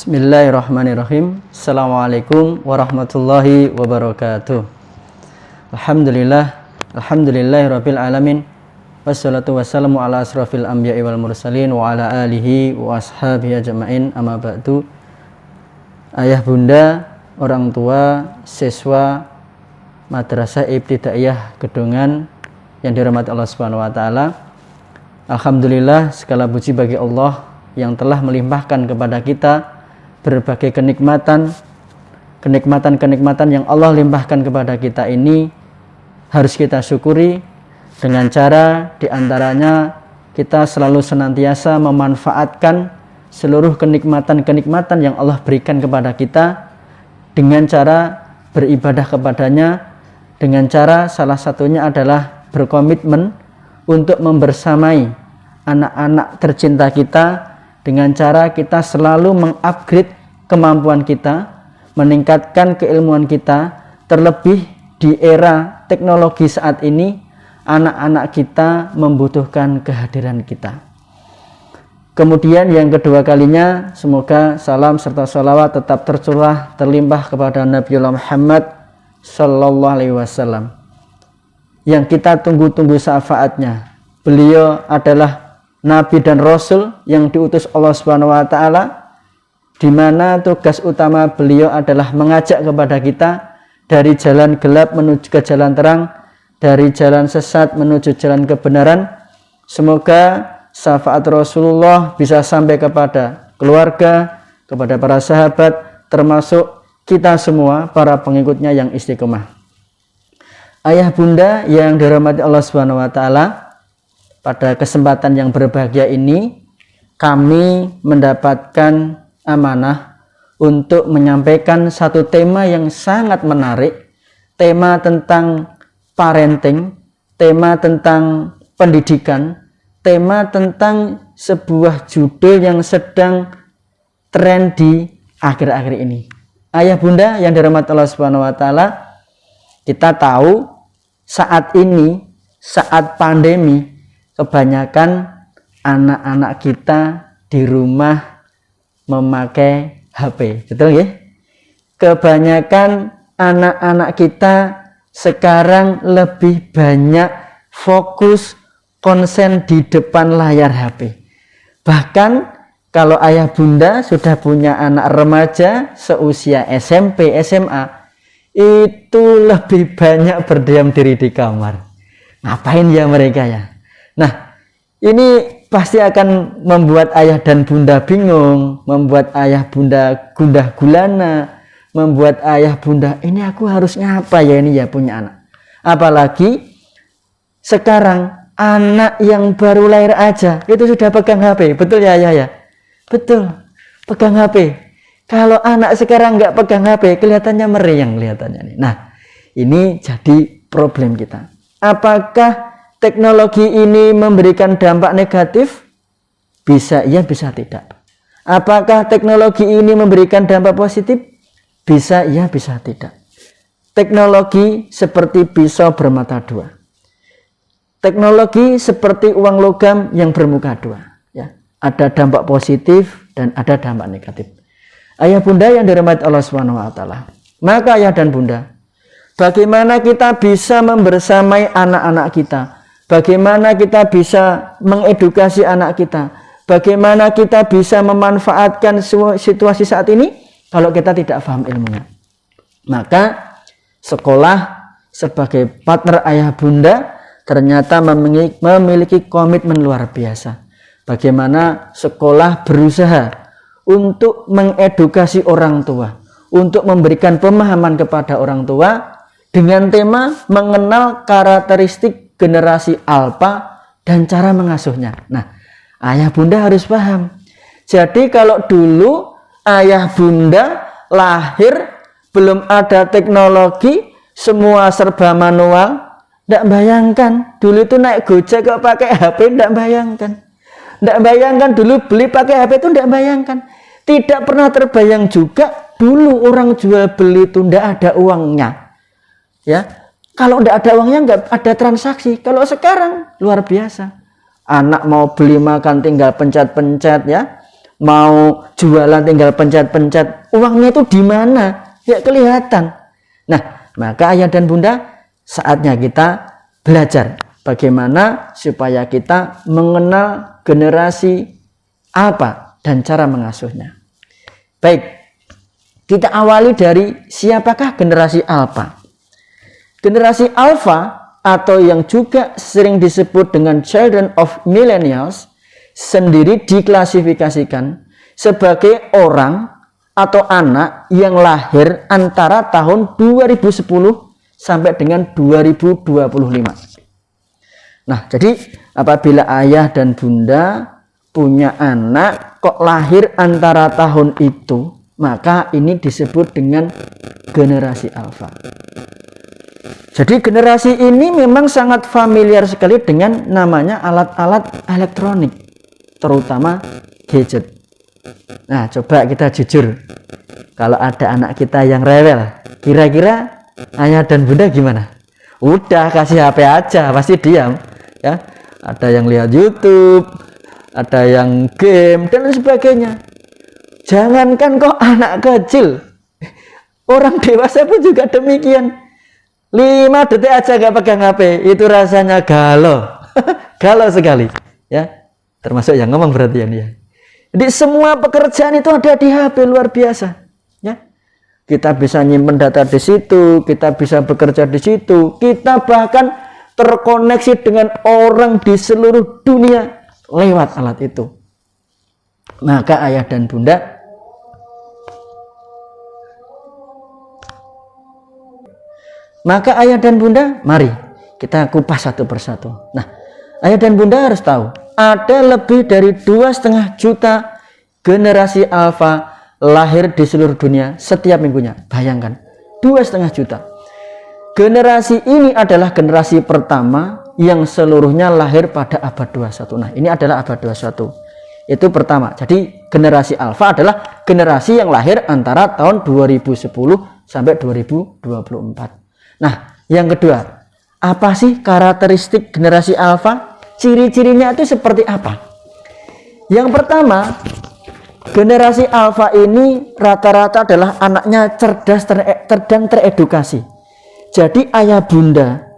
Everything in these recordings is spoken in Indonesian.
Bismillahirrahmanirrahim. Assalamualaikum warahmatullahi wabarakatuh. Alhamdulillahirabbil alamin. Wassalatu wassalamu ala asrofil anbiya'i wal mursalin wa ala alihi wa ashabihi ajma'in, amma ba'du. Ayah bunda, orang tua, siswa Madrasah Ibtidaiyah Gedongan yang dirahmati Allah Subhanahu wa taala. Alhamdulillah, segala puji bagi Allah yang telah melimpahkan kepada kita berbagai kenikmatan yang Allah limpahkan kepada kita. Ini harus kita syukuri dengan cara diantaranya kita selalu senantiasa memanfaatkan seluruh kenikmatan yang Allah berikan kepada kita dengan cara beribadah kepadanya, dengan cara salah satunya adalah berkomitmen untuk membersamai anak-anak tercinta kita, dengan cara kita selalu mengupgrade kemampuan kita, meningkatkan keilmuan kita. Terlebih di era teknologi saat ini, anak-anak kita membutuhkan kehadiran kita. Kemudian yang kedua kalinya, semoga salam serta sholawat tetap tercurah terlimpah kepada Nabiullah Muhammad Sallallahu Alaihi Wasallam yang kita tunggu-tunggu syafaatnya. Beliau adalah Nabi dan Rasul yang diutus Allah Subhanahu wa taala, di mana tugas utama beliau adalah mengajak kepada kita dari jalan gelap menuju ke jalan terang, dari jalan sesat menuju jalan kebenaran. Semoga syafaat Rasulullah bisa sampai kepada keluarga, kepada para sahabat, termasuk kita semua para pengikutnya yang istiqomah. Ayah bunda yang dirahmati Allah Subhanahu wa taala, pada kesempatan yang berbahagia ini kami mendapatkan amanah untuk menyampaikan satu tema yang sangat menarik, tema tentang parenting, tema tentang pendidikan, tema tentang sebuah judul yang sedang tren di akhir-akhir ini. Ayah bunda yang dirahmati Allah Subhanahu wa taala, kita tahu saat ini, saat pandemi, kebanyakan anak-anak kita di rumah memakai HP, betul ya? Kebanyakan anak-anak kita sekarang lebih banyak fokus konsen di depan layar HP. Bahkan kalau ayah bunda sudah punya anak remaja seusia SMP, SMA, itu lebih banyak berdiam diri di kamar. Ngapain ya mereka ya? Nah, ini pasti akan membuat ayah dan bunda bingung, membuat ayah bunda gundah gulana, membuat ayah bunda, ini aku harus ngapa ya ini ya punya anak. Apalagi sekarang anak yang baru lahir aja itu sudah pegang HP, betul ya ayah ya? Betul, pegang HP. Kalau anak sekarang nggak pegang HP, kelihatannya meriang kelihatannya nih. Nah, ini jadi problem kita. Apakah teknologi ini memberikan dampak negatif? Bisa iya, bisa tidak. Apakah teknologi ini memberikan dampak positif? Bisa iya, bisa tidak. Teknologi seperti pisau bermata dua. Teknologi seperti uang logam yang bermuka dua. Ya, ada dampak positif dan ada dampak negatif. Ayah bunda yang dirahmati Allah Subhanahu wa taala, maka ayah dan bunda, bagaimana kita bisa membersamai anak-anak kita? Bagaimana kita bisa mengedukasi anak kita? Bagaimana kita bisa memanfaatkan situasi saat ini kalau kita tidak paham ilmunya? Maka sekolah sebagai partner ayah bunda ternyata memiliki komitmen luar biasa. Bagaimana sekolah berusaha untuk mengedukasi orang tua, untuk memberikan pemahaman kepada orang tua dengan tema mengenal karakteristik generasi alfa dan cara mengasuhnya. Nah, ayah bunda harus paham. Jadi kalau dulu ayah bunda lahir belum ada teknologi, semua serba manual, tidak bayangkan dulu itu naik Gojek kok pakai HP, tidak bayangkan. Tidak bayangkan dulu beli pakai HP itu, tidak bayangkan. Tidak pernah terbayang juga dulu orang jual beli itu tidak ada uangnya. Ya. Kalau tidak ada uangnya, nggak ada transaksi. Kalau sekarang luar biasa. Anak mau beli makan tinggal pencet-pencet ya. mau jualan tinggal pencet-pencet, uangnya itu di mana? Ya kelihatan. Nah, maka ayah dan bunda, saatnya kita belajar bagaimana supaya kita mengenal generasi alfa dan cara mengasuhnya. Baik, kita awali dari siapakah generasi alfa. Generasi alfa atau yang juga sering disebut dengan children of millennials sendiri diklasifikasikan sebagai orang atau anak yang lahir antara tahun 2010 sampai dengan 2025. Nah, jadi apabila ayah dan bunda punya anak kok lahir antara tahun itu, maka ini disebut dengan generasi alfa. Jadi generasi ini memang sangat familiar sekali dengan namanya alat-alat elektronik, terutama gadget. Nah, coba kita jujur, kalau ada anak kita yang rewel, kira-kira ayah dan bunda gimana? Udah kasih HP aja, pasti diam, ya. Ada yang lihat YouTube, ada yang game dan lain sebagainya. Jangankan kok anak kecil, orang dewasa pun juga demikian. 5 detik aja gak pegang HP, itu rasanya galau. Galau sekali, ya. Termasuk yang ngomong berarti ya. Jadi semua pekerjaan itu ada di HP, luar biasa, ya. Kita bisa nyimpen data di situ, kita bisa bekerja di situ, kita bahkan terkoneksi dengan orang di seluruh dunia lewat alat itu. Maka ayah dan bunda, mari kita kupas satu persatu. Nah, ayah dan bunda harus tahu, ada lebih dari 2,5 juta generasi alfa lahir di seluruh dunia setiap minggunya. Bayangkan, 2,5 juta. Generasi ini adalah generasi pertama yang seluruhnya lahir pada abad 21. Nah, ini adalah abad 21. Itu pertama. Jadi generasi alfa adalah generasi yang lahir antara tahun 2010 sampai 2024. Nah, yang kedua, apa sih karakteristik generasi alfa? Ciri-cirinya itu seperti apa? Yang pertama, generasi alfa ini rata-rata adalah anaknya cerdas dan teredukasi. Jadi ayah bunda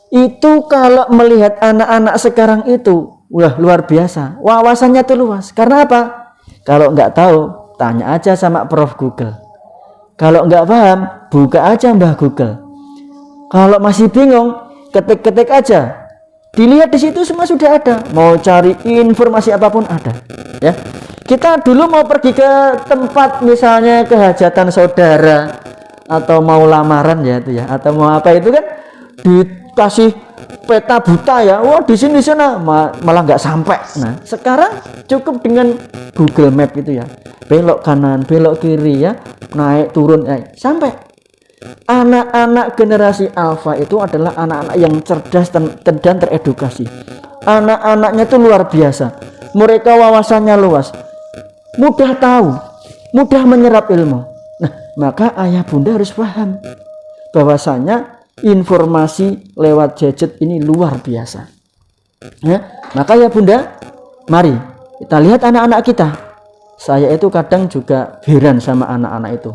itu kalau melihat anak-anak sekarang itu, wah luar biasa, wawasannya tuh luas. Karena apa? Kalau nggak tahu, tanya aja sama Prof Google. Kalau nggak paham, buka aja Mbah Google. Kalau masih bingung, ketik-ketik aja. Dilihat di situ semua sudah ada. Mau cari informasi apapun ada. Ya, kita dulu mau pergi ke tempat misalnya kehajatan saudara atau mau lamaran ya itu ya, atau mau apa itu kan dikasih peta buta ya. Wah di sini sana malah nggak sampai. Nah sekarang cukup dengan Google Map itu ya. Belok kanan, belok kiri ya, naik turun sampai. Anak-anak generasi alfa itu adalah anak-anak yang cerdas dan teredukasi. Anak-anaknya itu luar biasa. Mereka wawasannya luas, mudah tahu, mudah menyerap ilmu. Nah, maka ayah bunda harus paham bahwasanya informasi lewat gadget ini luar biasa. Ya, maka ya bunda, mari kita lihat anak-anak kita. Saya itu kadang juga heran sama anak-anak itu.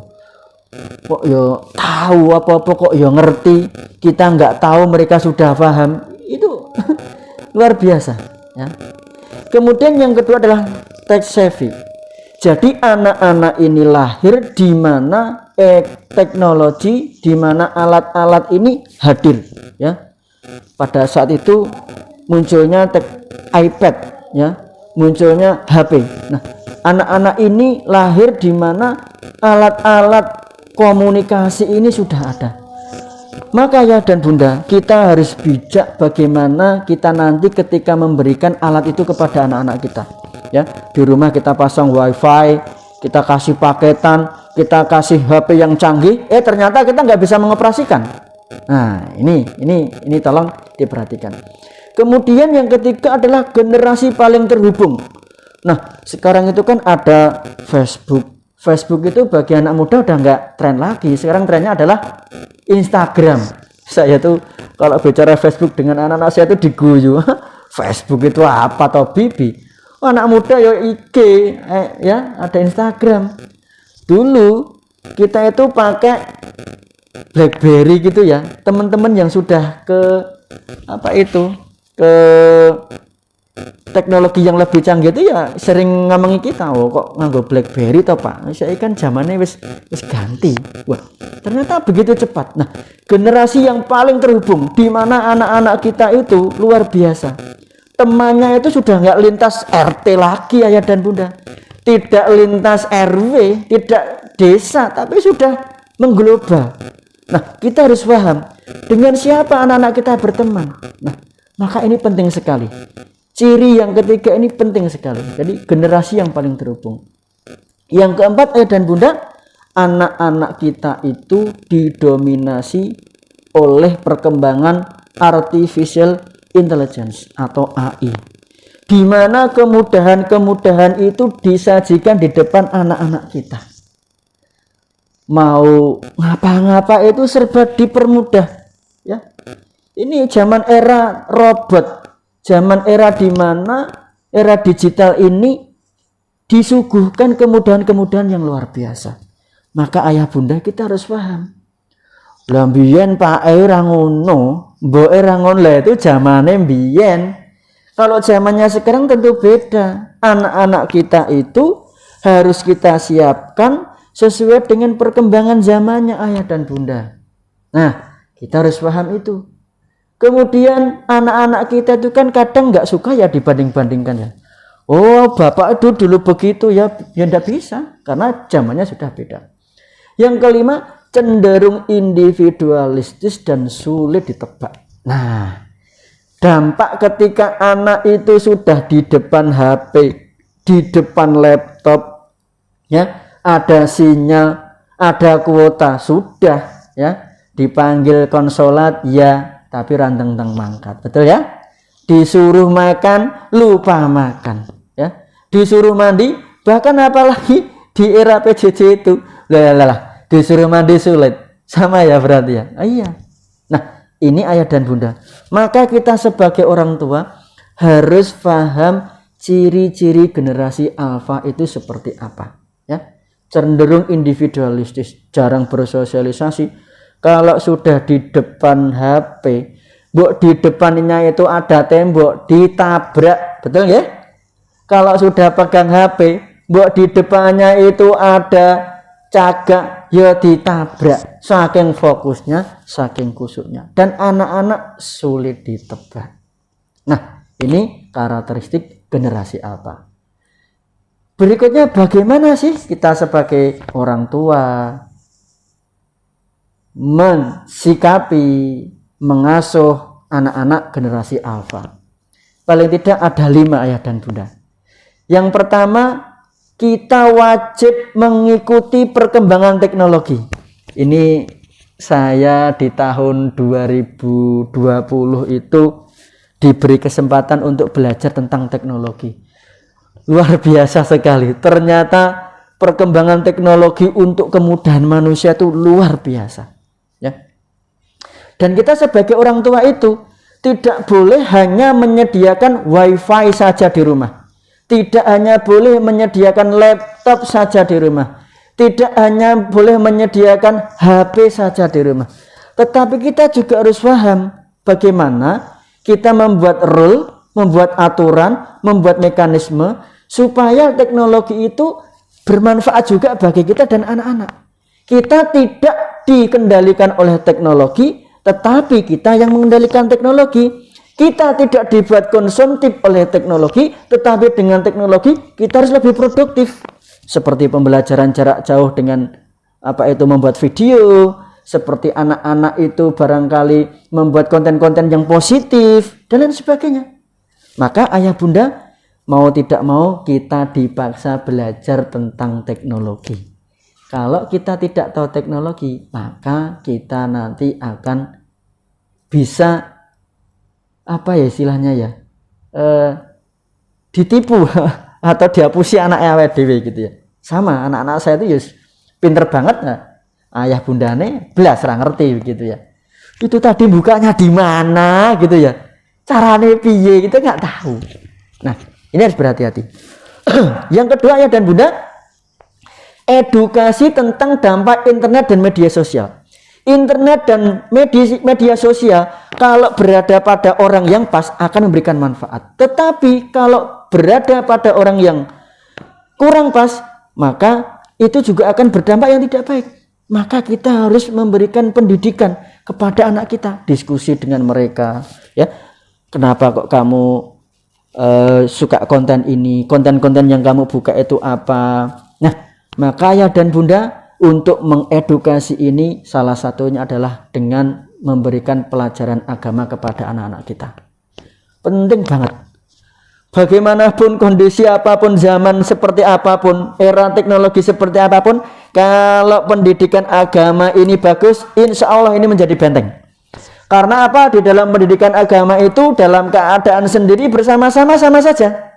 Kok yo tahu apa-apa, kok yo ngerti, kita nggak tahu mereka sudah paham, itu luar biasa ya. Kemudian yang kedua adalah tech savvy. Jadi anak-anak ini lahir di mana teknologi, di mana alat-alat ini hadir ya. Pada saat itu munculnya iPad ya, munculnya HP. Nah, anak-anak ini lahir di mana alat-alat komunikasi ini sudah ada. Maka ya dan bunda, kita harus bijak bagaimana kita nanti ketika memberikan alat itu kepada anak-anak kita. Ya, di rumah kita pasang wifi, kita kasih paketan, kita kasih HP yang canggih, ternyata kita nggak bisa mengoperasikan. Nah, ini tolong diperhatikan. Kemudian yang ketiga adalah generasi paling terhubung. Nah, sekarang itu kan ada Facebook. Facebook itu bagi anak muda udah nggak tren lagi. Sekarang trennya adalah Instagram. Saya tuh kalau bicara Facebook dengan anak-anak saya tuh diguyu. Facebook itu apa toh bibi? Anak muda ya IG, ya ada Instagram. Dulu kita itu pakai BlackBerry gitu ya. Teman-teman yang sudah ke ke teknologi yang lebih canggih itu ya sering ngomongi kita, oh kok nganggo BlackBerry toh Pak, saya kan zamannya wis ganti. Wah, ternyata begitu cepat. Nah, generasi yang paling terhubung di mana anak-anak kita itu luar biasa. Temannya itu sudah nggak lintas RT lagi ayah dan bunda, tidak lintas RW, tidak desa, tapi sudah mengglobal. Nah, kita harus paham dengan siapa anak-anak kita berteman. Nah, maka ini penting sekali. Ciri yang ketiga ini penting sekali. Jadi generasi yang paling terhubung. Yang keempat ayah dan bunda, anak-anak kita itu didominasi oleh perkembangan artificial intelligence atau AI. Di mana kemudahan-kemudahan itu disajikan di depan anak-anak kita. Mau ngapa-ngapa itu serba dipermudah, ya. Ini zaman era robot. Zaman era di mana era digital ini disuguhkan kemudahan-kemudahan yang luar biasa. Maka ayah bunda kita harus paham. Lah mbiyen Pak ora ngono, mbok ora ngono lah itu zamane mbiyen. Kalau zamannya sekarang tentu beda. Anak-anak kita itu harus kita siapkan sesuai dengan perkembangan zamannya ayah dan bunda. Nah, kita harus paham itu. Kemudian anak-anak kita itu kan kadang nggak suka ya dibanding-bandingkan ya. Oh bapak itu dulu begitu ya enggak bisa karena zamannya sudah beda. Yang kelima, cenderung individualistis dan sulit ditebak. Nah, dampak ketika anak itu sudah di depan HP, di depan laptop, ya ada sinyal, ada kuota, sudah ya dipanggil konsolat ya. Tapi ranteng-teng mangkat, betul ya? Disuruh makan, lupa makan, ya. Disuruh mandi, bahkan apalagi di era PJJ itu, lah, disuruh mandi sulit, sama ya berarti ya. Iya. Nah, ini ayah dan bunda. Maka kita sebagai orang tua harus paham ciri-ciri generasi alfa itu seperti apa, ya. Cenderung individualistis, jarang bersosialisasi. Kalau sudah di depan HP, di depannya itu ada tembok, ditabrak, betul ya? Kalau sudah pegang HP, di depannya itu ada cagak, ya ditabrak. Saking fokusnya, saking kusuknya. Dan anak-anak sulit ditebak. Nah, ini karakteristik generasi alfa. Berikutnya bagaimana sih kita sebagai orang tua mensikapi, mengasuh anak-anak generasi alfa? Paling tidak ada 5 ayah dan bunda. Yang pertama, kita wajib mengikuti perkembangan teknologi. Ini saya di tahun 2020 itu diberi kesempatan untuk belajar tentang teknologi. Luar biasa sekali. Ternyata perkembangan teknologi untuk kemudahan manusia itu luar biasa. Ya. Dan kita sebagai orang tua itu tidak boleh hanya menyediakan wifi saja di rumah. Tidak hanya boleh menyediakan laptop saja di rumah. Tidak hanya boleh menyediakan HP saja di rumah. Tetapi kita juga harus paham bagaimana kita membuat rule, membuat aturan, membuat mekanisme supaya teknologi itu bermanfaat juga bagi kita dan anak-anak. Kita tidak dikendalikan oleh teknologi, tetapi kita yang mengendalikan teknologi. Kita tidak dibuat konsumtif oleh teknologi, tetapi dengan teknologi kita harus lebih produktif. Seperti pembelajaran jarak jauh dengan membuat video, seperti anak-anak itu barangkali membuat konten-konten yang positif dan lain sebagainya. Maka ayah bunda mau tidak mau kita dipaksa belajar tentang teknologi. Kalau kita tidak tahu teknologi, maka kita nanti akan bisa istilahnya ya, ditipu atau dihapusi anak awake dhewe gitu ya. Sama anak-anak saya itu pinter banget, ayah bundane belas ra ngerti gitu ya. Itu tadi bukanya di mana gitu ya, carane piye kita nggak tahu. Nah, Ini harus berhati-hati. Yang kedua ayah dan bunda, edukasi tentang dampak internet dan media sosial. Internet dan media sosial kalau berada pada orang yang pas akan memberikan manfaat. Tetapi kalau berada pada orang yang kurang pas, maka itu juga akan berdampak yang tidak baik. Maka kita harus memberikan pendidikan kepada anak kita, diskusi dengan mereka, ya. Kenapa kok kamu suka konten ini, konten-konten yang kamu buka itu apa? Nah, maka ayah dan bunda untuk mengedukasi ini salah satunya adalah dengan memberikan pelajaran agama kepada anak-anak kita. Penting banget. Bagaimanapun kondisi apapun, zaman seperti apapun, era teknologi seperti apapun, kalau pendidikan agama ini bagus, insya Allah ini menjadi benteng. Karena apa? Di dalam pendidikan agama itu dalam keadaan sendiri bersama-sama sama saja.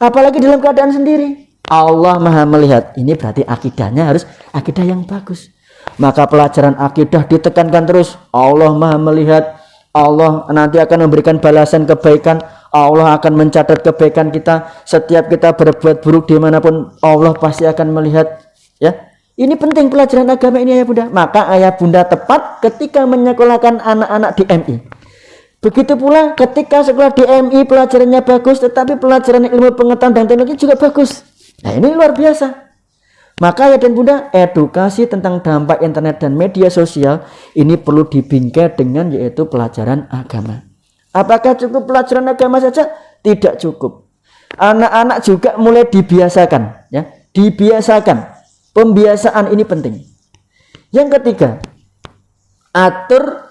Apalagi dalam keadaan sendiri. Allah Maha melihat. Ini berarti akidahnya harus akidah yang bagus. Maka pelajaran akidah ditekankan terus. Allah Maha melihat. Allah nanti akan memberikan balasan kebaikan. Allah akan mencatat kebaikan kita. Setiap kita berbuat buruk dimanapun, Allah pasti akan melihat. Ya. Ini penting pelajaran agama ini ayah bunda. Maka ayah bunda tepat ketika menyekolahkan anak-anak di MI. Begitu pula ketika sekolah di MI pelajarannya bagus, tetapi pelajaran ilmu pengetahuan dan teknologi juga bagus. Nah ini luar biasa. Maka ayah dan bunda, edukasi tentang dampak internet dan media sosial ini perlu dibingkai dengan yaitu pelajaran agama. Apakah cukup pelajaran agama saja? Tidak cukup. Anak-anak juga mulai dibiasakan, ya, dibiasakan. Pembiasaan ini penting. Yang ketiga, atur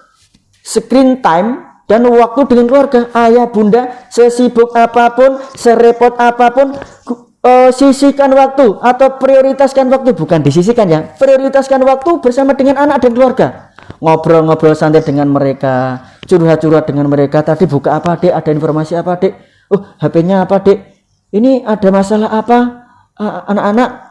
screen time dan waktu dengan keluarga. Ayah bunda sesibuk apapun, serepot apapun, sisihkan waktu atau prioritaskan waktu. Bukan disisihkan ya, prioritaskan waktu bersama dengan anak dan keluarga. Ngobrol-ngobrol santai dengan mereka, curhat-curhat dengan mereka. Tadi buka apa dek, ada informasi apa dek, HP-nya apa dek, ini ada masalah apa, anak-anak.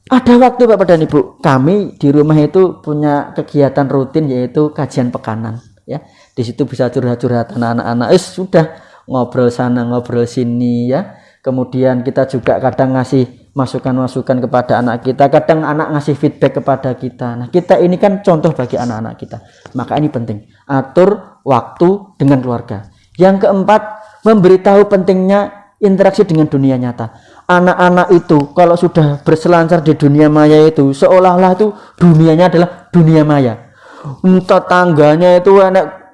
Ada waktu Bapak dan Ibu, kami di rumah itu punya kegiatan rutin yaitu kajian pekanan, ya. Di situ bisa curhat-curhat anak-anak, sudah ngobrol sana ngobrol sini, ya. Kemudian kita juga kadang ngasih masukan-masukan kepada anak kita, kadang anak ngasih feedback kepada kita. Nah, kita ini kan contoh bagi anak-anak kita. Maka ini penting, atur waktu dengan keluarga. Yang keempat, memberitahu pentingnya interaksi dengan dunia nyata. Anak-anak itu kalau sudah berselancar di dunia maya itu seolah-olah itu dunianya adalah dunia maya. Tetangganya itu anak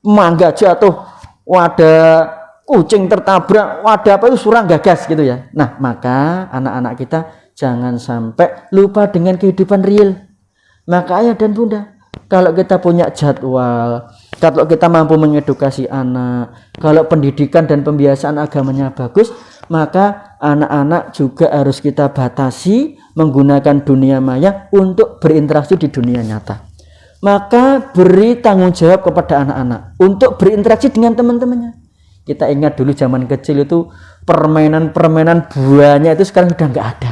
mangga jatuh, wadah kucing tertabrak, wadah apa itu surang gagas gitu ya. Nah, maka anak-anak kita jangan sampai lupa dengan kehidupan real. Maka ayah dan bunda, kalau kita punya jadwal, kalau kita mampu mengedukasi anak, kalau pendidikan dan pembiasaan agamanya bagus, maka anak-anak juga harus kita batasi menggunakan dunia maya untuk berinteraksi di dunia nyata. Maka beri tanggung jawab kepada anak-anak untuk berinteraksi dengan teman-temannya. Kita ingat dulu zaman kecil itu permainan-permainan buahnya itu sekarang sudah nggak ada.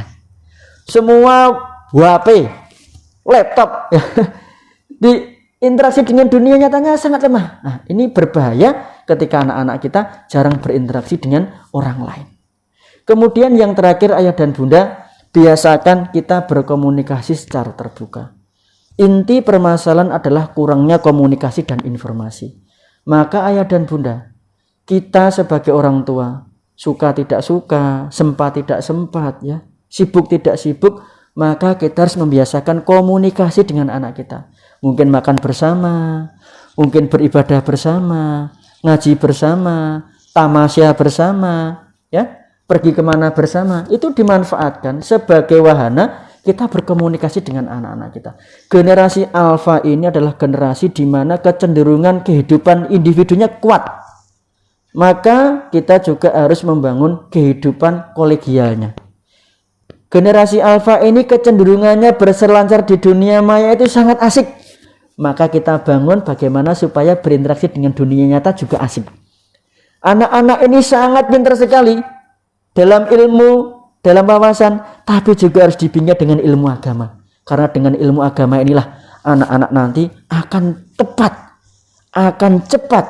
Semua HP, laptop, di interaksi dengan dunia nyatanya sangat lemah. Nah, ini berbahaya ketika anak-anak kita jarang berinteraksi dengan orang lain. Kemudian yang terakhir ayah dan bunda, biasakan kita berkomunikasi secara terbuka. Inti permasalahan adalah kurangnya komunikasi dan informasi. Maka ayah dan bunda, kita sebagai orang tua, suka tidak suka, sempat tidak sempat, ya, sibuk tidak sibuk, maka kita harus membiasakan komunikasi dengan anak kita. Mungkin makan bersama, mungkin beribadah bersama, ngaji bersama, tamasya bersama, ya, pergi kemana bersama. Itu dimanfaatkan sebagai wahana kita berkomunikasi dengan anak-anak kita. Generasi alfa ini adalah generasi di mana kecenderungan kehidupan individunya kuat. Maka kita juga harus membangun kehidupan kolegialnya. Generasi alfa ini kecenderungannya berselancar di dunia maya itu sangat asik. Maka kita bangun bagaimana supaya berinteraksi dengan dunia nyata juga asik. Anak-anak ini sangat pintar sekali dalam ilmu, dalam wawasan, tapi juga harus dibingkai dengan ilmu agama. Karena dengan ilmu agama inilah anak-anak nanti akan tepat, akan cepat,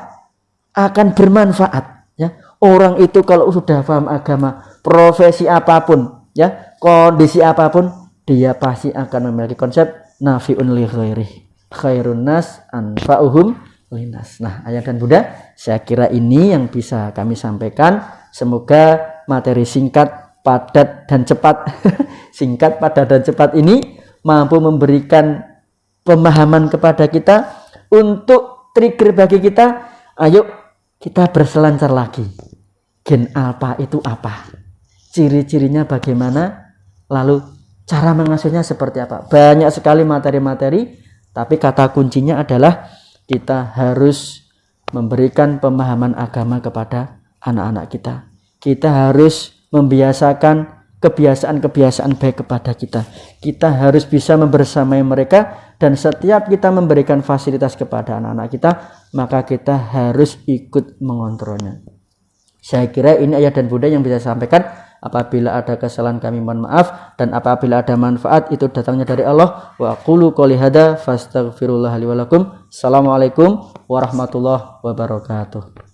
akan bermanfaat, ya, Orang itu kalau sudah paham agama, profesi apapun, ya, kondisi apapun, dia pasti akan memiliki konsep nafi'un li ghairi, khairun nas anfa'uhum linas. Nah, ayah dan bunda, saya kira ini yang bisa kami sampaikan. Semoga materi singkat, padat dan cepat singkat, padat dan cepat ini mampu memberikan pemahaman kepada kita, untuk trigger bagi kita. Ayo kita berselancar lagi. Gen alpha itu apa? Ciri-cirinya bagaimana? Lalu cara mengasuhnya seperti apa? Banyak sekali materi-materi, tapi kata kuncinya adalah kita harus memberikan pemahaman agama kepada anak-anak kita. Kita harus membiasakan kebiasaan-kebiasaan baik kepada kita. Kita harus bisa membersamai mereka, dan setiap kita memberikan fasilitas kepada anak-anak kita, maka kita harus ikut mengontrolnya. Saya kira ini ayah dan bunda yang bisa saya sampaikan. Apabila ada kesalahan kami mohon maaf, dan apabila ada manfaat itu datangnya dari Allah. Wa aqulu qouli hadza fastaghfirullah li wa lakum. Assalamualaikum warahmatullahi wabarakatuh.